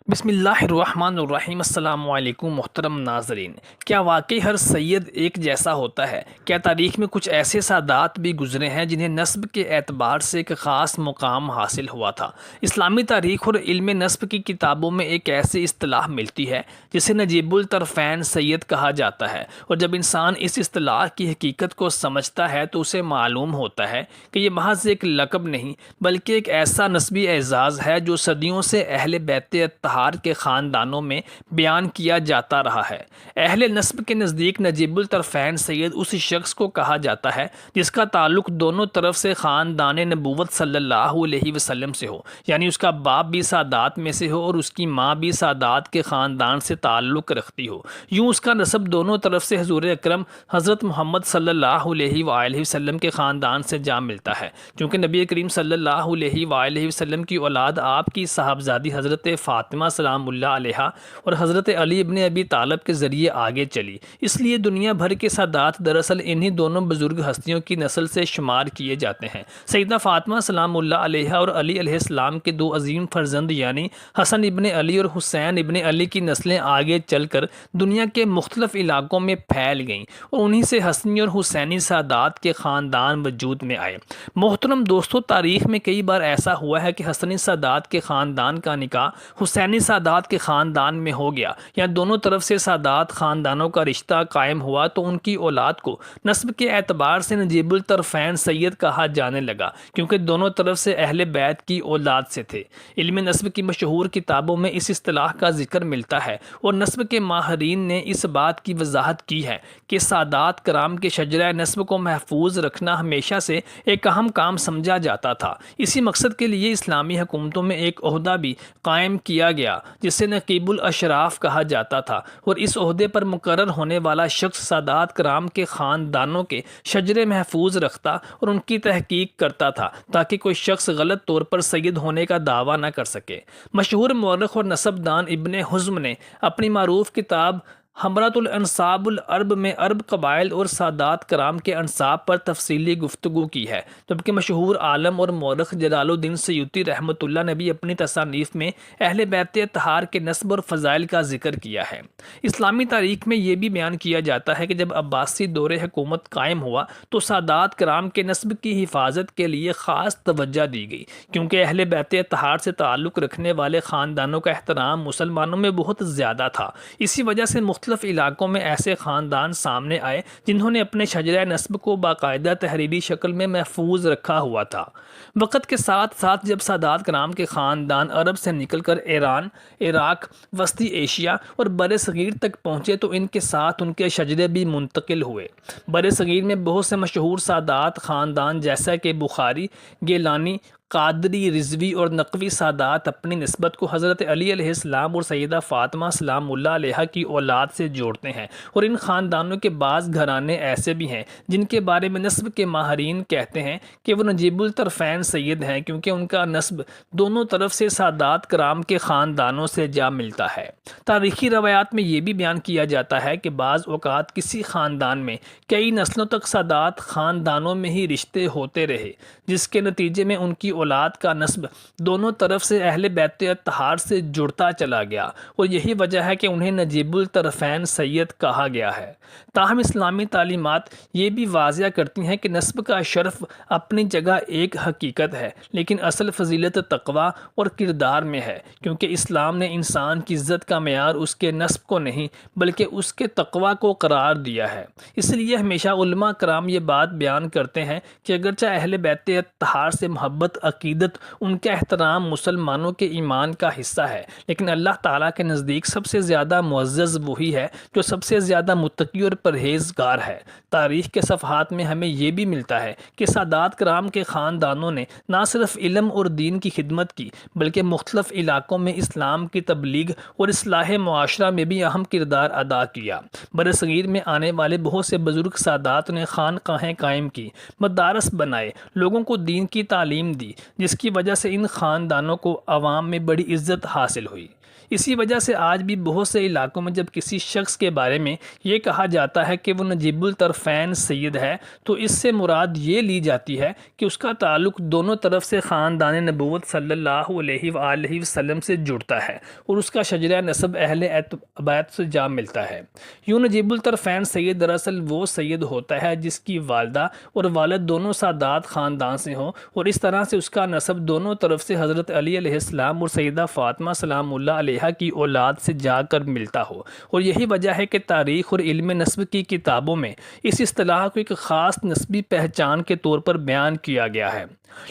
بسم اللہ الرحمن الرحیم۔ السلام علیکم محترم ناظرین۔ کیا واقعی ہر سید ایک جیسا ہوتا ہے؟ کیا تاریخ میں کچھ ایسے سادات بھی گزرے ہیں جنہیں نسب کے اعتبار سے ایک خاص مقام حاصل ہوا تھا؟ اسلامی تاریخ اور علم نسب کی کتابوں میں ایک ایسی اصطلاح ملتی ہے جسے نجیب الطرفین سید کہا جاتا ہے، اور جب انسان اس اصطلاح کی حقیقت کو سمجھتا ہے تو اسے معلوم ہوتا ہے کہ یہ محض ایک لقب نہیں بلکہ ایک ایسا نسبی اعزاز ہے جو صدیوں سے اہل بیت کے خاندانوں میں بیان کیا جاتا رہا ہے۔ اہل نسب کے نزدیک نجیب الطرفین سید اس شخص کو کہا جاتا ہے جس کا تعلق دونوں طرف سے خاندان نبوت صلی اللہ علیہ وسلم سے ہو، یعنی اس کا باپ بھی سادات میں سے ہو اور اس کی ماں بھی سادات کے خاندان سے تعلق رکھتی ہو۔ یوں اس کا نسب دونوں طرف سے حضور اکرم حضرت محمد صلی اللہ علیہ وآلہ وسلم کے خاندان سے جا ملتا ہے، چونکہ نبی کریم صلی اللہ علیہ وآلہ وسلم کی اولاد آپ کی صاحبزادی حضرت فاطمہ سلام اللہ علیہ اور حضرت علی ابن ابی طالب کے ذریعے آگے چلی، اس لیے دنیا بھر کے سادات دراصل انہی دونوں بزرگ ہستیوں کی نسل سے شمار کیے جاتے ہیں۔ سیدہ فاطمہ سلام اللہ علیہ اور علی علیہ السلام کے دو عظیم فرزند یعنی حسن ابن علی اور حسین ابن علی کی نسلیں آگے چل کر دنیا کے مختلف علاقوں میں پھیل گئیں اور انہی سے حسنی اور حسینی سادات کے خاندان وجود میں آئے۔ محترم دوستو، تاریخ میں کئی بار ایسا ہوا ہے کہ حسنی سادات کے خاندان کا نکاح حسینی سادات کے خاندان میں ہو گیا، یا دونوں طرف سے سادات خاندانوں کا رشتہ قائم ہوا تو ان کی اولاد کو نسب کے اعتبار سے نجیب الطرفین سید کہا جانے لگا، کیونکہ دونوں طرف سے اہل بیت کی اولاد سے تھے۔ علم نسب کی مشہور کتابوں میں اس اصطلاح کا ذکر ملتا ہے، اور نسب کے ماہرین نے اس بات کی وضاحت کی ہے کہ سادات کرام کے شجرہ نسب کو محفوظ رکھنا ہمیشہ سے ایک اہم کام سمجھا جاتا تھا۔ اسی مقصد کے لیے اسلامی حکومتوں میں ایک عہدہ بھی قائم کیا گیا جسے نقیب الاشراف کہا جاتا تھا، اور اس عہدے پر مقرر ہونے والا شخص سادات کرام کے خاندانوں کے شجرے محفوظ رکھتا اور ان کی تحقیق کرتا تھا تاکہ کوئی شخص غلط طور پر سید ہونے کا دعویٰ نہ کر سکے۔ مشہور مورخ اور نسب دان ابن حزم نے اپنی معروف کتاب ہمرۃ الانساب العرب میں عرب قبائل اور سادات کرام کے انساب پر تفصیلی گفتگو کی ہے، جبکہ مشہور عالم اور مورخ جلال الدین سیوطی رحمۃ اللہ نے بھی اپنی تصانیف میں اہل بیت اطہار کے نسب اور فضائل کا ذکر کیا ہے۔ اسلامی تاریخ میں یہ بھی بیان کیا جاتا ہے کہ جب عباسی دور حکومت قائم ہوا تو سادات کرام کے نسب کی حفاظت کے لیے خاص توجہ دی گئی، کیونکہ اہل بیت اطہار سے تعلق رکھنے والے خاندانوں کا احترام مسلمانوں میں بہت زیادہ تھا۔ اسی وجہ سے مختلف علاقوں میں ایسے خاندان سامنے آئے جنہوں نے اپنے شجرہ نسب کو باقاعدہ تحریری شکل میں محفوظ رکھا ہوا تھا۔ وقت کے ساتھ ساتھ جب سادات کرام کے خاندان عرب سے نکل کر ایران، عراق، وسطی ایشیا اور بر صغیر تک پہنچے تو ان کے ساتھ ان کے شجرے بھی منتقل ہوئے۔ بر صغیر میں بہت سے مشہور سادات خاندان جیسا کہ بخاری، گیلانی، قادری، رضوی اور نقوی سادات اپنی نسبت کو حضرت علی علیہ السلام اور سیدہ فاطمہ سلام اللہ علیہ کی اولاد سے جوڑتے ہیں، اور ان خاندانوں کے بعض گھرانے ایسے بھی ہیں جن کے بارے میں نسب کے ماہرین کہتے ہیں کہ وہ نجیب الطرفین سید ہیں، کیونکہ ان کا نسب دونوں طرف سے سادات کرام کے خاندانوں سے جا ملتا ہے۔ تاریخی روایات میں یہ بھی بیان کیا جاتا ہے کہ بعض اوقات کسی خاندان میں کئی نسلوں تک سادات خاندانوں میں ہی رشتے ہوتے رہے، جس کے نتیجے میں ان کی اولاد کا نسب دونوں طرف سے اہل بیت اطہار سے جڑتا چلا گیا، اور یہی وجہ ہے کہ انہیں نجیب الطرفین سید کہا گیا ہے۔ تاہم اسلامی تعلیمات یہ بھی واضح کرتی ہیں کہ نسب کا شرف اپنی جگہ ایک حقیقت ہے، لیکن اصل فضیلت تقویٰ اور کردار میں ہے، کیونکہ اسلام نے انسان کی عزت کا معیار اس کے نسب کو نہیں بلکہ اس کے تقویٰ کو قرار دیا ہے۔ اس لیے ہمیشہ علماء کرام یہ بات بیان کرتے ہیں کہ اگرچہ اہل بیت اطہار سے محبت، عقیدت، ان کا احترام مسلمانوں کے ایمان کا حصہ ہے، لیکن اللہ تعالیٰ کے نزدیک سب سے زیادہ معزز وہی ہے جو سب سے زیادہ متقی اور پرہیزگار ہے۔ تاریخ کے صفحات میں ہمیں یہ بھی ملتا ہے کہ سادات کرام کے خاندانوں نے نہ صرف علم اور دین کی خدمت کی بلکہ مختلف علاقوں میں اسلام کی تبلیغ اور اصلاح معاشرہ میں بھی اہم کردار ادا کیا۔ برصغیر میں آنے والے بہت سے بزرگ سادات نے خانقاہیں قائم کی، مدارس بنائے، لوگوں کو دین کی تعلیم دی، جس کی وجہ سے ان خاندانوں کو عوام میں بڑی عزت حاصل ہوئی۔ اسی وجہ سے آج بھی بہت سے علاقوں میں جب کسی شخص کے بارے میں یہ کہا جاتا ہے کہ وہ نجیب الطرفین سید ہے تو اس سے مراد یہ لی جاتی ہے کہ اس کا تعلق دونوں طرف سے خاندان نبوت صلی اللہ علیہ وآلہ وسلم سے جڑتا ہے اور اس کا شجرہ نسب اہل بیت سے جا ملتا ہے۔ یوں نجیب الطرفین سید دراصل وہ سید ہوتا ہے جس کی والدہ اور والد دونوں سادات خاندان سے ہوں، اور اس طرح سے اس کا نسب دونوں طرف سے حضرت علی علیہ السلام اور سیدہ فاطمہ سلام اللہ علیہ کی اولاد سے جا کر ملتا ہو۔ اور یہی وجہ ہے کہ تاریخ اور علم نسب کی کتابوں میں اس اصطلاح کو ایک خاص نسبی پہچان کے طور پر بیان کیا گیا ہے۔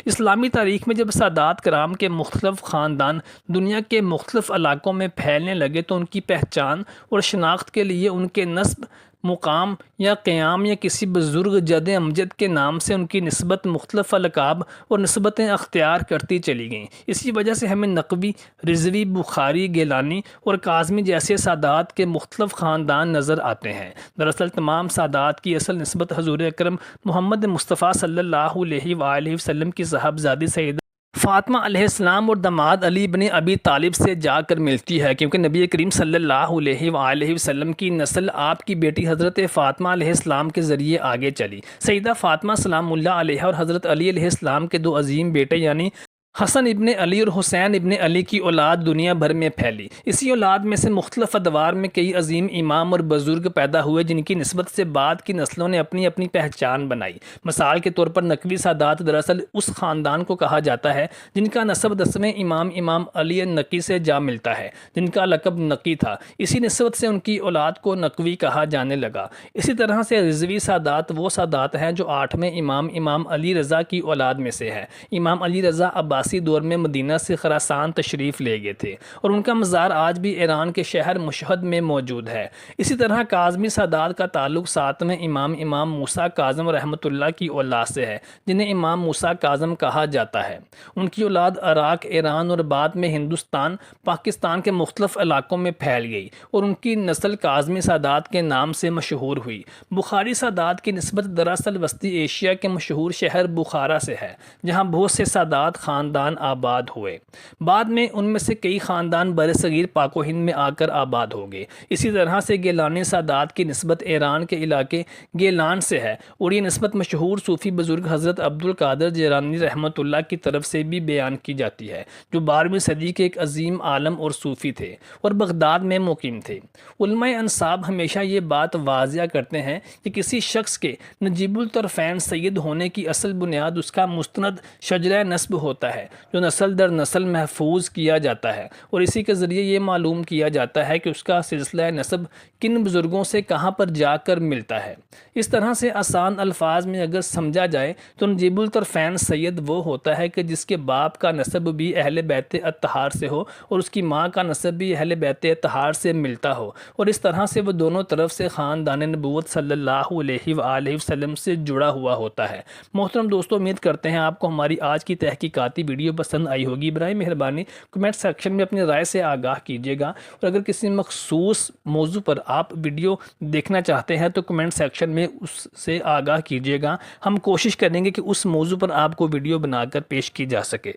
اسلامی تاریخ میں جب سادات کرام کے مختلف خاندان دنیا کے مختلف علاقوں میں پھیلنے لگے تو ان کی پہچان اور شناخت کے لیے ان کے نسب، مقام یا قیام یا کسی بزرگ جد امجد کے نام سے ان کی نسبت مختلف القاب اور نسبتیں اختیار کرتی چلی گئیں۔ اسی وجہ سے ہمیں نقوی، رضوی، بخاری، گیلانی اور کاظمی جیسے سادات کے مختلف خاندان نظر آتے ہیں۔ دراصل تمام سادات کی اصل نسبت حضور اکرم محمد مصطفیٰ صلی اللہ علیہ وآلہ وسلم کی صاحبزادی سیدہ فاطمہ علیہ السلام اور داماد علی بن ابی طالب سے جا کر ملتی ہے، کیونکہ نبی کریم صلی اللہ علیہ وآلہ وسلم کی نسل آپ کی بیٹی حضرت فاطمہ علیہ السلام کے ذریعے آگے چلی۔ سیدہ فاطمہ سلام اللہ علیہ اور حضرت علی علیہ السلام کے دو عظیم بیٹے یعنی حسن ابن علی اور حسین ابن علی کی اولاد دنیا بھر میں پھیلی۔ اسی اولاد میں سے مختلف ادوار میں کئی عظیم امام اور بزرگ پیدا ہوئے جن کی نسبت سے بعد کی نسلوں نے اپنی اپنی پہچان بنائی۔ مثال کے طور پر نقوی سادات دراصل اس خاندان کو کہا جاتا ہے جن کا نسب 10ویں امام علی نقی سے جا ملتا ہے، جن کا لقب نقی تھا۔ اسی نسبت سے ان کی اولاد کو نقوی کہا جانے لگا۔ اسی طرح سے رضوی سادات وہ سادات ہیں جو 8ویں امام علی رضا کی اولاد میں سے ہے۔ امام علی رضا عباسی دور میں مدینہ سے خراسان تشریف لے گئے تھے اور ان کا مزار آج بھی ایران کے شہر مشہد میں موجود ہے۔ اسی طرح کاظمی سادات کا تعلق 7ویں امام موسیٰ کاظم رحمۃ اللہ کی اولاد سے ہے جنہیں امام موسیٰ کاظم کہا جاتا ہے۔ ان کی اولاد عراق، ایران اور بعد میں ہندوستان، پاکستان کے مختلف علاقوں میں پھیل گئی اور ان کی نسل کاظمی سادات کے نام سے مشہور ہوئی۔ بخاری سادات کی نسبت دراصل وسطی ایشیا کے مشہور شہر بخارا سے ہے جہاں بہت سے سادات خاندان آباد ہوئے۔ بعد میں ان میں سے کئی خاندان برصغیر پاک و ہند میں آ کر آباد ہو گئے۔ اسی طرح سے گیلانی سادات کی نسبت ایران کے علاقے گیلان سے ہے اور یہ نسبت مشہور صوفی بزرگ حضرت عبد القادر جیلانی رحمۃ اللہ کی طرف سے بھی بیان کی جاتی ہے جو 12ویں صدی کے ایک عظیم عالم اور صوفی تھے اور بغداد میں مقیم تھے۔ علماء انساب ہمیشہ یہ بات واضح کرتے ہیں کہ کسی شخص کے نجیب الطرفین سید ہونے کی اصل بنیاد اس کا مستند شجرہ نسب ہوتا ہے جو نسل در نسل محفوظ کیا جاتا ہے اور اسی کے ذریعے یہ معلوم کیا جاتا ہے کہ اس کا سلسلہ نسب کن بزرگوں سے کہاں پر جا کر ملتا ہے۔ اس طرح سے آسان الفاظ میں اگر سمجھا جائے تو نجیب الطرفین سید وہ ہوتا ہے کہ جس کے باپ کا نسب بھی اہل بیت اطہار سے ہو اور اس کی ماں کا نسب بھی اہل بیت اطہار سے ملتا ہو، اور اس طرح سے وہ دونوں طرف سے خاندان نبوت صلی اللہ علیہ وآلہ وسلم سے جڑا ہوا ہوتا ہے۔ محترم دوستو، امید کرتے ہیں آپ کو ہماری آج کی تحقیقاتی ویڈیو پسند آئی ہوگی۔ برائے مہربانی کمنٹ سیکشن میں اپنی رائے سے آگاہ کیجیے گا، اور اگر کسی مخصوص موضوع پر آپ ویڈیو دیکھنا چاہتے ہیں تو کمنٹ سیکشن میں اس سے آگاہ کیجیے گا۔ ہم کوشش کریں گے کہ اس موضوع پر آپ کو ویڈیو بنا کر پیش کی جا سکے۔